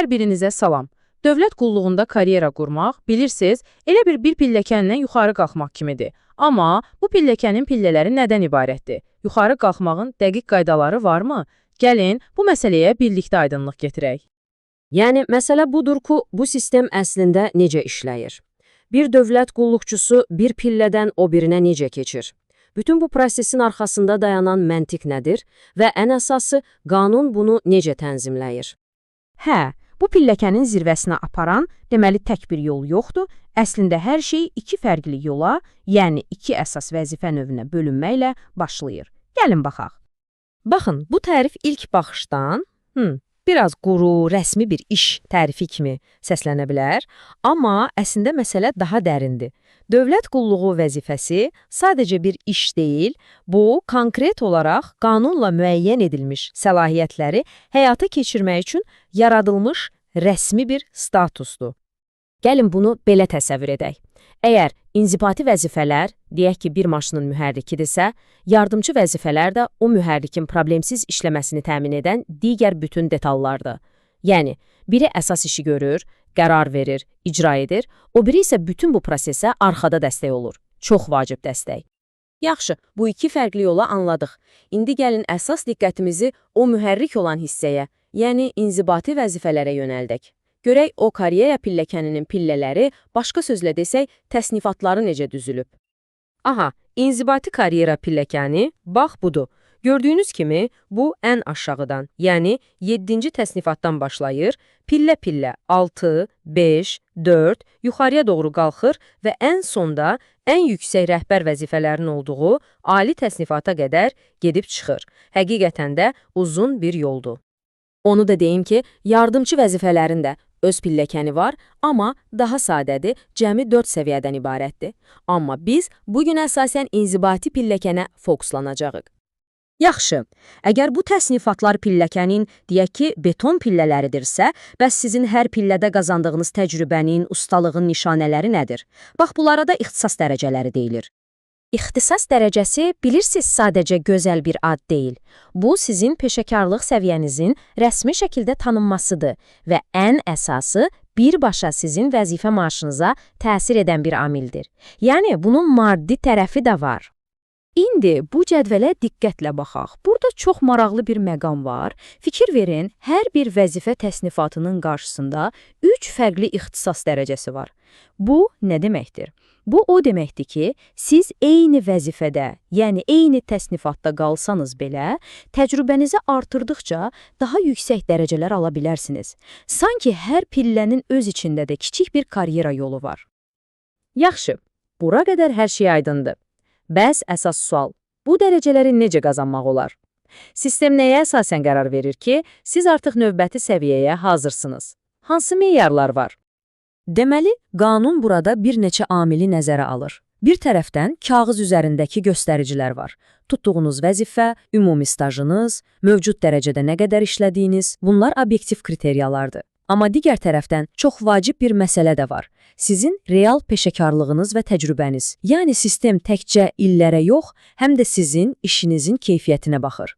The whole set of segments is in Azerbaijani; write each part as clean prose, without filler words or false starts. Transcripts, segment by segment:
Hər birinizə salam. Dövlət qulluğunda karyera qurmaq, bilirsiniz, elə bir pilləkənlə yuxarı qalxmaq kimidir. Amma bu pilləkənin pillələri nədən ibarətdir? Yuxarı qalxmağın dəqiq qaydaları varmı? Gəlin, bu məsələyə birlikdə aydınlıq gətirək. Yəni, məsələ budur ki, bu sistem əslində necə işləyir? Bir dövlət qulluqçusu bir pillədən o birinə necə keçir? Bütün bu prosesin arxasında dayanan məntiq nədir və ən əsası, qanun bunu necə tənzimləyir? Hə, bu pilləkənin zirvəsinə aparan, deməli tək bir yol yoxdur, əslində hər şey iki fərqli yola, yəni iki əsas vəzifə növünə bölünməklə başlayır. Gəlin baxaq. Baxın, bu tərif ilk baxışdan biraz quru, rəsmi bir iş tərifi kimi səslənə bilər, amma əslində məsələ daha dərindir. Dövlət qulluğu vəzifəsi sadəcə bir iş deyil, bu, konkret olaraq qanunla müəyyən edilmiş səlahiyyətləri həyata keçirmək üçün yaradılmış rəsmi bir statusdur. Gəlin bunu belə təsəvvür edək. Əgər inzibati vəzifələr, deyək ki, bir maşının mühərrikidirsə, yardımcı vəzifələr də o mühərrikin problemsiz işləməsini təmin edən digər bütün detallardır. Yəni, biri əsas işi görür, qərar verir, icra edir, o biri isə bütün bu prosesə arxada dəstək olur. Çox vacib dəstək. Yaxşı, bu iki fərqli yola anladıq. İndi gəlin əsas diqqətimizi o mühərrik olan hissəyə, yəni inzibati vəzifələrə yönəldək. Görək o karyera pilləkəninin pillələri, başqa sözlə desək, təsnifatları necə düzülüb. Aha, inzibati karyera pilləkəni, bax budur. Gördüyünüz kimi, bu ən aşağıdan, yəni 7-ci təsnifatdan başlayır, pillə-pillə 6, 5, 4 yuxarıya doğru qalxır və ən sonda ən yüksək rəhbər vəzifələrinin olduğu ali təsnifata qədər gedib çıxır. Həqiqətən də uzun bir yoldur. Onu da deyim ki, yardımcı vəzifələrin də öz pilləkəni var, amma daha sadədir, cəmi 4 səviyyədən ibarətdir. Amma biz bugün əsasən inzibati pilləkənə fokuslanacağıq. Yaxşı, əgər bu təsnifatlar pilləkənin, deyək ki, beton pillələridirsə, bəs sizin hər pillədə qazandığınız təcrübənin, ustalığın nişanələri nədir? Bax, bunlara da ixtisas dərəcələri deyilir. İxtisas dərəcəsi, bilirsiniz, sadəcə gözəl bir ad deyil. Bu, sizin peşəkarlıq səviyyənizin rəsmi şəkildə tanınmasıdır və ən əsası, birbaşa sizin vəzifə maaşınıza təsir edən bir amildir. Yəni, bunun maddi tərəfi də var. İndi bu cədvələ diqqətlə baxaq. Burada çox maraqlı bir məqam var. Fikir verin, hər bir vəzifə təsnifatının qarşısında 3 fərqli ixtisas dərəcəsi var. Bu nə deməkdir? Bu o deməkdir ki, siz eyni vəzifədə, yəni eyni təsnifatda qalsanız belə, təcrübənizi artırdıqca daha yüksək dərəcələr ala bilərsiniz. Sanki hər pillənin öz içində də kiçik bir karyera yolu var. Yaxşı, bura qədər hər şey aydındır. Bəs əsas sual, bu dərəcələri necə qazanmaq olar? Sistem nəyə əsasən qərar verir ki, siz artıq növbəti səviyyəyə hazırsınız? Hansı meyarlar var? Deməli, qanun burada bir neçə amili nəzərə alır. Bir tərəfdən kağız üzərindəki göstəricilər var. Tutduğunuz vəzifə, ümumi stajınız, mövcud dərəcədə nə qədər işlədiyiniz, bunlar obyektiv kriteriyalardır. Amma digər tərəfdən çox vacib bir məsələ də var. Sizin real peşəkarlığınız və təcrübəniz. Yəni sistem təkcə illərə yox, həm də sizin işinizin keyfiyyətinə baxır.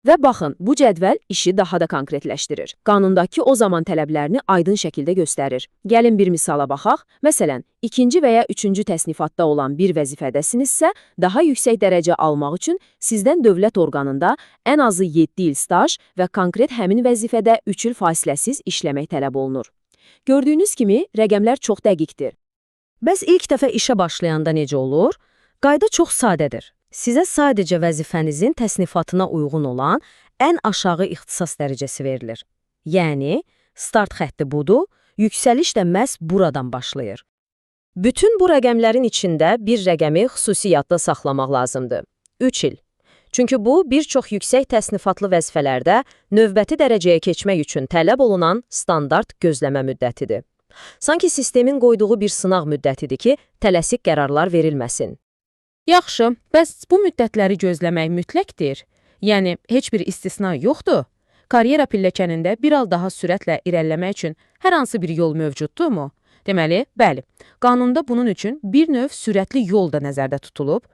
Və baxın, bu cədvəl işi daha da konkretləşdirir. Qanundakı o zaman tələblərini aydın şəkildə göstərir. Gəlin bir misala baxaq. Məsələn, 2-ci və ya 3-cü təsnifatda olan bir vəzifədəsinizsə, daha yüksək dərəcə almaq üçün sizdən dövlət orqanında ən azı 7 il staj və konkret həmin vəzifədə 3 il fasiləsiz işləmək tələb olunur. Gördüyünüz kimi, rəqəmlər çox dəqiqdir. Bəs ilk dəfə işə başlayanda necə olur? Qayda çox sadədir. Sizə sadəcə vəzifənizin təsnifatına uyğun olan ən aşağı ixtisas dərəcəsi verilir. Yəni, start xətti budur, yüksəliş də məhz buradan başlayır. Bütün bu rəqəmlərin içində bir rəqəmi xüsusi yadda saxlamaq lazımdır. 3 il. Çünki bu, bir çox yüksək təsnifatlı vəzifələrdə növbəti dərəcəyə keçmək üçün tələb olunan standart gözləmə müddətidir. Sanki sistemin qoyduğu bir sınaq müddətidir ki, tələsik qərarlar verilməsin. Yaxşı, bəs bu müddətləri gözləmək mütləqdir? Yəni, heç bir istisna yoxdur? Karyera pilləkənində bir al daha sürətlə irəliləmək üçün hər hansı bir yol mövcuddurmu? Deməli, bəli, qanunda bunun üçün bir növ sürətli yol da nəzərdə tutulub.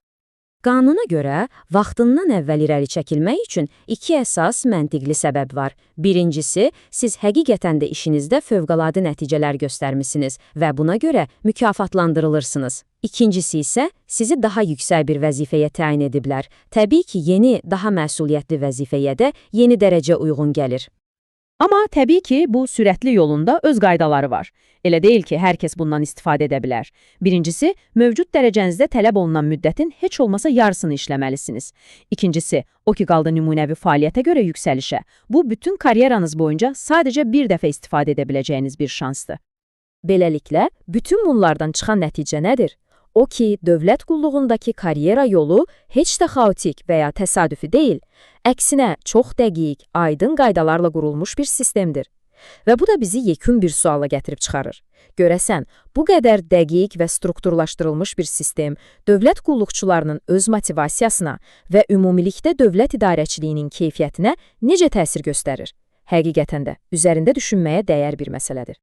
Qanuna görə, vaxtından əvvəl irəli çəkilmək üçün iki əsas məntiqli səbəb var. Birincisi, siz həqiqətən də işinizdə fövqəladə nəticələr göstərmisiniz və buna görə mükafatlandırılırsınız. İkincisi isə sizi daha yüksək bir vəzifəyə təyin ediblər. Təbii ki, yeni, daha məsuliyyətli vəzifəyə də yeni dərəcə uyğun gəlir. Amma təbii ki, bu sürətli yolunda öz qaydaları var. Elə deyil ki, hər kəs bundan istifadə edə bilər. Birincisi, mövcud dərəcənizdə tələb olunan müddətin heç olmasa yarısını işləməlisiniz. İkincisi, o ki qaldı nümunəvi fəaliyyətə görə yüksəlişə. Bu, bütün karyeranız boyunca sadəcə bir dəfə istifadə edə biləcəyiniz bir şansdır. Beləliklə, bütün bunlardan çıxan nəticə nədir? O ki, dövlət qulluğundakı karyera yolu heç də xaotik və ya təsadüfi deyil. Əksinə, çox dəqiq, aydın qaydalarla qurulmuş bir sistemdir. Və bu da bizi yekun bir suala gətirib çıxarır. Görəsən, bu qədər dəqiq və strukturlaşdırılmış bir sistem dövlət qulluqçularının öz motivasiyasına və ümumilikdə dövlət idarəçiliyinin keyfiyyətinə necə təsir göstərir? Həqiqətən də üzərində düşünməyə dəyər bir məsələdir.